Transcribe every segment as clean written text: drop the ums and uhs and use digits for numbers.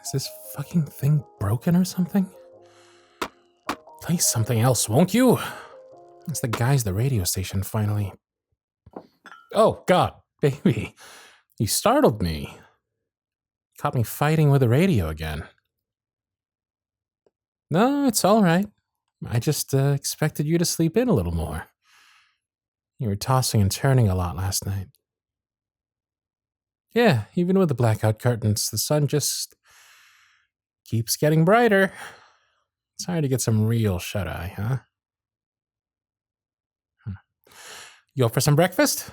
Is this fucking thing broken or something? Play something else, won't you? It's the guys at the radio station, finally. Oh, God, baby. You startled me. Caught me fighting with the radio again. No, it's all right. I just expected you to sleep in a little more. You were tossing and turning a lot last night. Yeah, even with the blackout curtains, the sun just keeps getting brighter. It's hard to get some real shut-eye, huh? You up for some breakfast?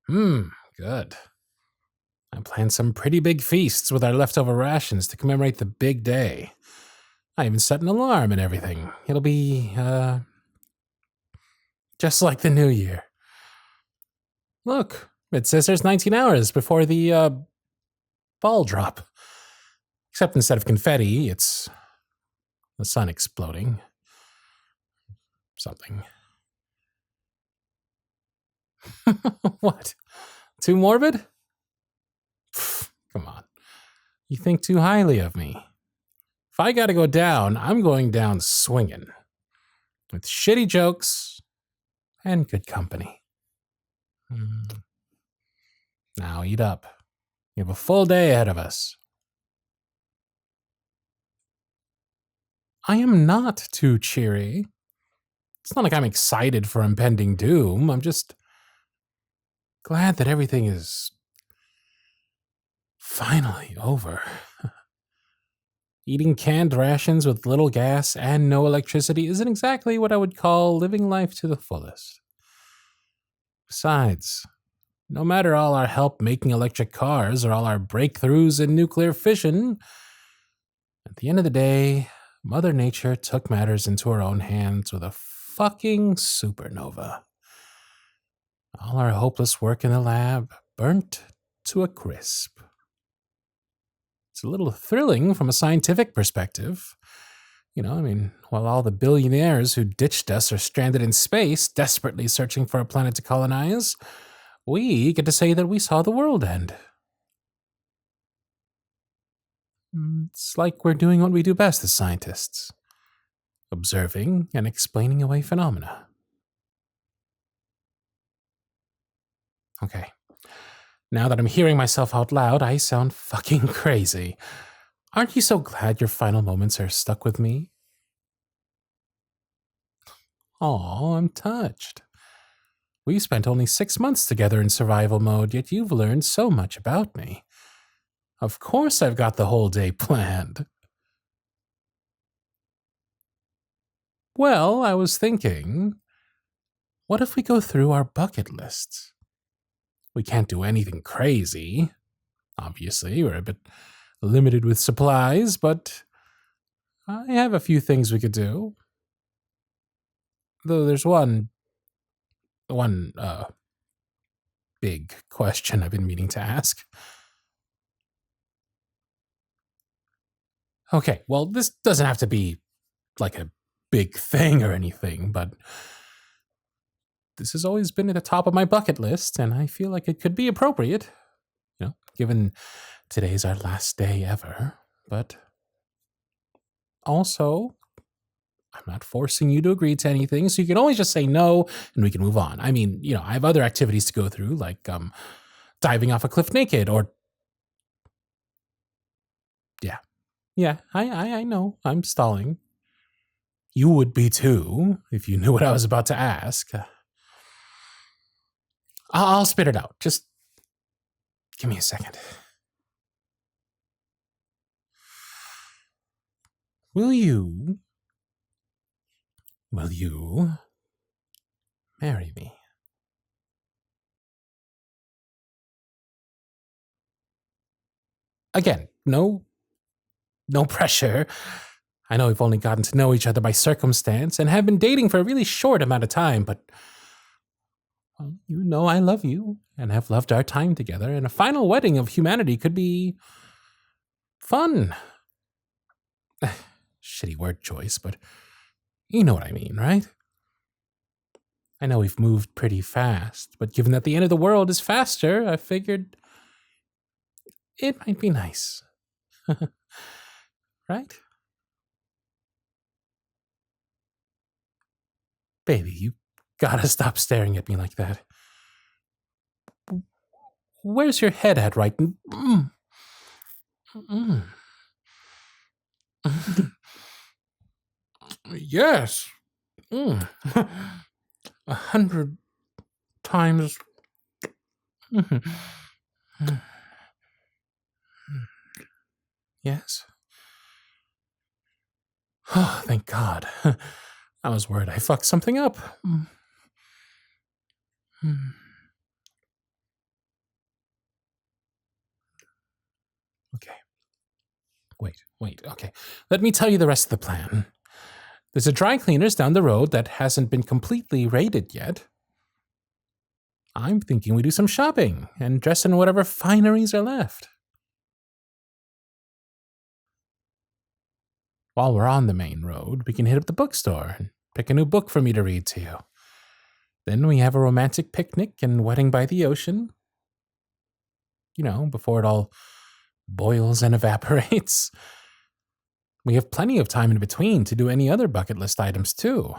Good. I planned some pretty big feasts with our leftover rations to commemorate the big day. I even set an alarm and everything. It'll be, just like the new year. Look, it says there's 19 hours before the, ball drop. Except instead of confetti, it's the sun exploding. Something. What? Too morbid? Pfft, come on. You think too highly of me. If I gotta go down, I'm going down swinging. With shitty jokes and good company. Now eat up. You have a full day ahead of us. I am not too cheery. It's not like I'm excited for impending doom. I'm just glad that everything is finally over. Eating canned rations with little gas and no electricity isn't exactly what I would call living life to the fullest. Besides, no matter all our help making electric cars or all our breakthroughs in nuclear fission, at the end of the day, Mother Nature took matters into her own hands with a fucking supernova. All our hopeless work in the lab burnt to a crisp. It's a little thrilling from a scientific perspective. You know, I mean, while all the billionaires who ditched us are stranded in space, desperately searching for a planet to colonize, we get to say that we saw the world end. It's like we're doing what we do best as scientists. Observing and explaining away phenomena. Okay. Now that I'm hearing myself out loud, I sound fucking crazy. Aren't you so glad your final moments are stuck with me? Aw, I'm touched. We spent only 6 months together in survival mode, yet you've learned so much about me. Of course I've got the whole day planned. Well, I was thinking, what if we go through our bucket lists? We can't do anything crazy. Obviously, we're a bit limited with supplies, but I have a few things we could do. Though there's one big question I've been meaning to ask. Okay, well, this doesn't have to be like a big thing or anything, but this has always been at the top of my bucket list, and I feel like it could be appropriate, you know, given today's our last day ever. But also, I'm not forcing you to agree to anything, so you can always just say no, and we can move on. I mean, you know, I have other activities to go through, like diving off a cliff naked, or yeah, I know, I'm stalling. You would be too, if you knew what I was about to ask. I'll spit it out. Just give me a second. Will you marry me? Again, no pressure. I know we've only gotten to know each other by circumstance and have been dating for a really short amount of time, but well, you know I love you and have loved our time together, and a final wedding of humanity could be fun. Shitty word choice, but you know what I mean, right? I know we've moved pretty fast, but given that the end of the world is faster, I figured it might be nice. Right? Baby, you gotta stop staring at me like that. Where's your head at right? Mm. Yes. 100 times. Yes. Oh, thank God. I was worried I fucked something up. Okay. Wait. Okay. Let me tell you the rest of the plan. There's a dry cleaners down the road that hasn't been completely raided yet. I'm thinking we do some shopping and dress in whatever fineries are left. While we're on the main road, we can hit up the bookstore and pick a new book for me to read to you. Then we have a romantic picnic and wedding by the ocean. You know, before it all boils and evaporates. We have plenty of time in between to do any other bucket list items, too.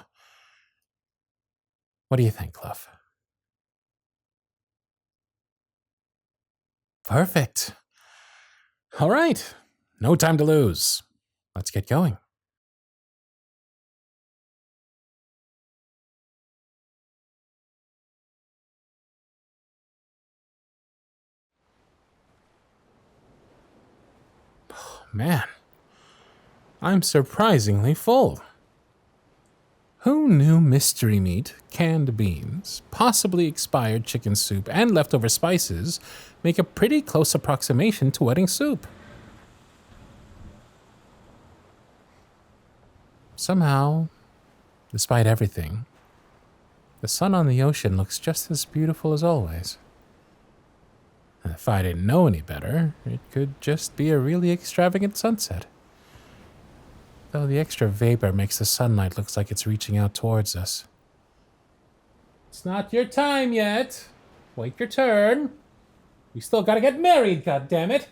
What do you think, love? Perfect. All right. No time to lose. Let's get going. Oh, man. I'm surprisingly full. Who knew mystery meat, canned beans, possibly expired chicken soup, and leftover spices make a pretty close approximation to wedding soup? Somehow, despite everything, the sun on the ocean looks just as beautiful as always. And if I didn't know any better, it could just be a really extravagant sunset. Though the extra vapor makes the sunlight look like it's reaching out towards us. It's not your time yet. Wait your turn. We still gotta get married, goddammit.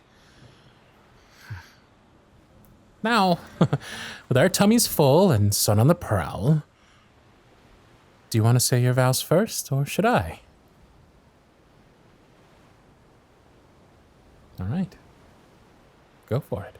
Now, with our tummies full and sun on the prowl, do you want to say your vows first, or should I? All right. Go for it.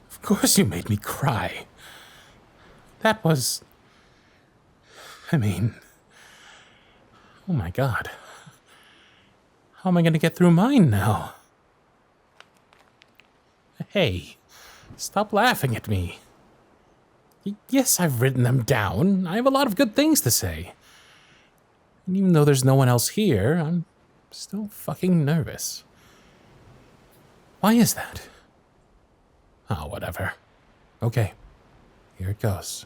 Of course you made me cry. That was... oh my God. How am I going to get through mine now? Hey, stop laughing at me. Yes, I've written them down. I have a lot of good things to say. And even though there's no one else here, I'm still fucking nervous. Why is that? Oh, whatever. Okay, here it goes.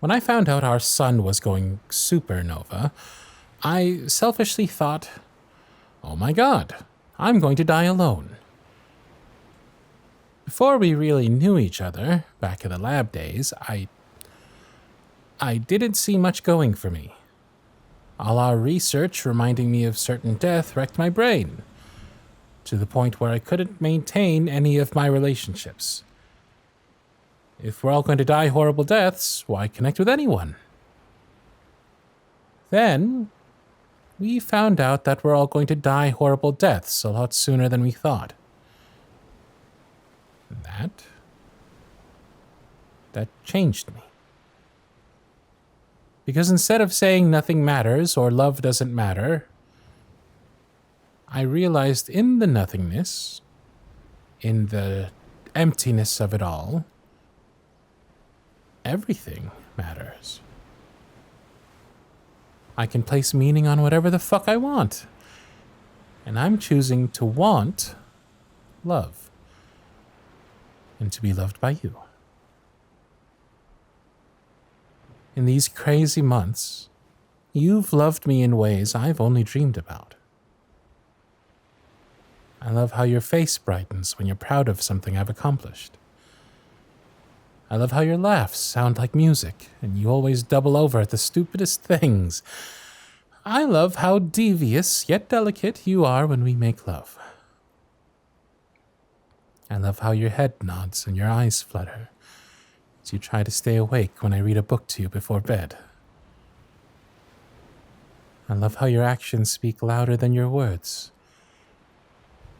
When I found out our sun was going supernova, I selfishly thought, oh my God, I'm going to die alone. Before we really knew each other, back in the lab days, I didn't see much going for me. All our research reminding me of certain death wrecked my brain, to the point where I couldn't maintain any of my relationships. If we're all going to die horrible deaths, why connect with anyone? Then, we found out that we're all going to die horrible deaths a lot sooner than we thought. That changed me. Because instead of saying nothing matters or love doesn't matter, I realized in the nothingness, in the emptiness of it all, everything matters. I can place meaning on whatever the fuck I want. And I'm choosing to want love. and to be loved by you. In these crazy months, you've loved me in ways I've only dreamed about. I love how your face brightens when you're proud of something I've accomplished. I love how your laughs sound like music, and you always double over at the stupidest things. I love how devious yet delicate you are when we make love. I love how your head nods and your eyes flutter as you try to stay awake when I read a book to you before bed. I love how your actions speak louder than your words,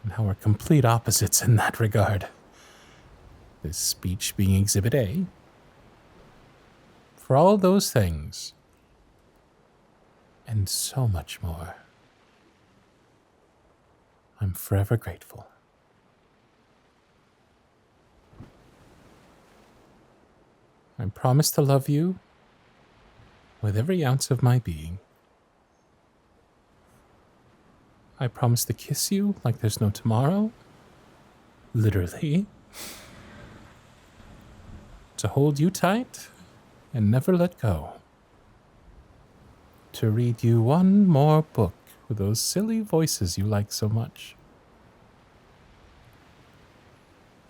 and how we're complete opposites in that regard. This speech being Exhibit A. For all those things, and so much more, I'm forever grateful. I promise to love you with every ounce of my being. I promise to kiss you like there's no tomorrow. Literally. To hold you tight and never let go. To read you one more book with those silly voices you like so much.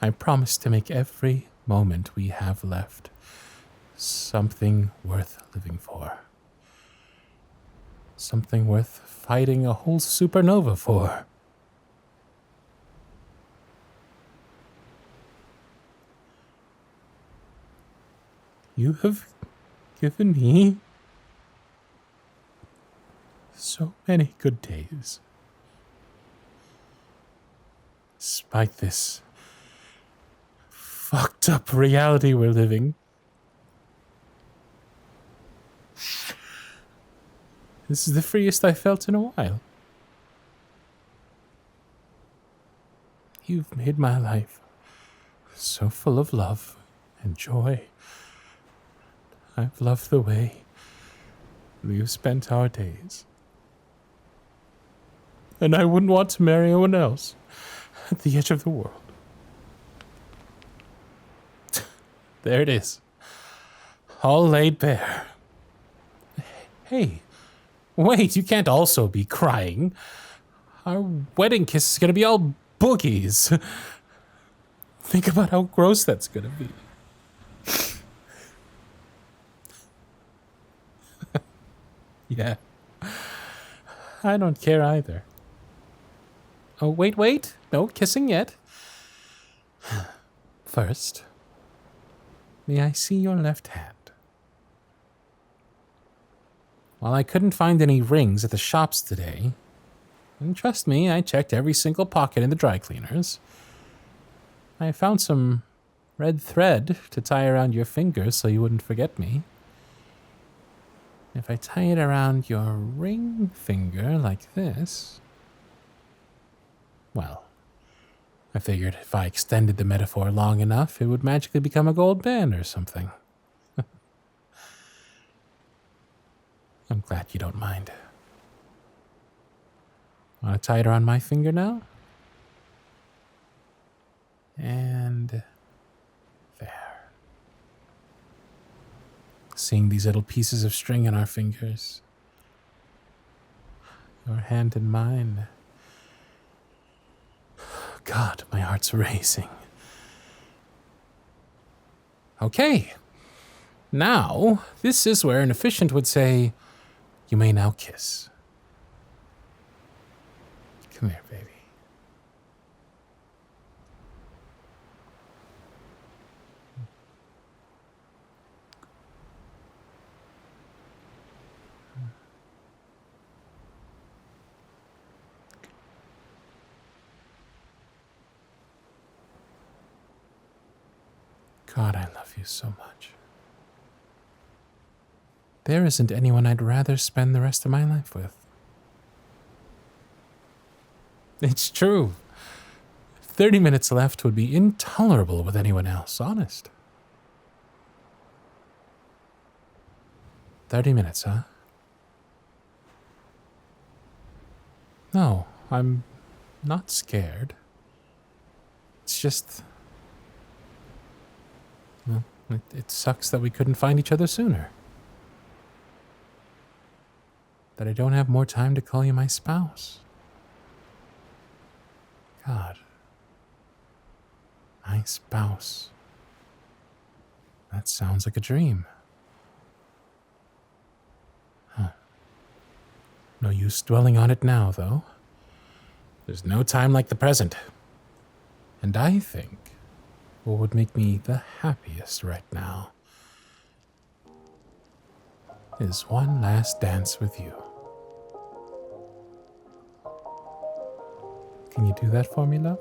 I promise to make every moment we have left something worth living for. Something worth fighting a whole supernova for. You have given me so many good days. Despite this fucked up reality we're living. This is the freest I've felt in a while. You've made my life so full of love and joy. I've loved the way we've spent our days. And I wouldn't want to marry anyone else at the edge of the world. There it is. All laid bare. Hey, wait, you can't also be crying. Our wedding kiss is going to be all boogies. Think about how gross that's going to be. Yeah. I don't care either. Oh, wait. No kissing yet. First, may I see your left hand? While I couldn't find any rings at the shops today, and trust me, I checked every single pocket in the dry cleaners, I found some red thread to tie around your finger so you wouldn't forget me. If I tie it around your ring finger like this, well, I figured if I extended the metaphor long enough, it would magically become a gold band or something. I'm glad you don't mind. Want to tie it around my finger now? And there. Seeing these little pieces of string in our fingers. Your hand in mine. God, my heart's racing. Okay. Now, this is where an efficient would say, you may now kiss. Come here, baby. God, I love you so much. There isn't anyone I'd rather spend the rest of my life with. It's true. 30 minutes left would be intolerable with anyone else, honest. 30 minutes, huh? No, I'm not scared. It's just Well, it sucks that we couldn't find each other sooner. That I don't have more time to call you my spouse. God. My spouse. That sounds like a dream. Huh. No use dwelling on it now, though. There's no time like the present. And I think what would make me the happiest right now is one last dance with you. Can you do that for me, love?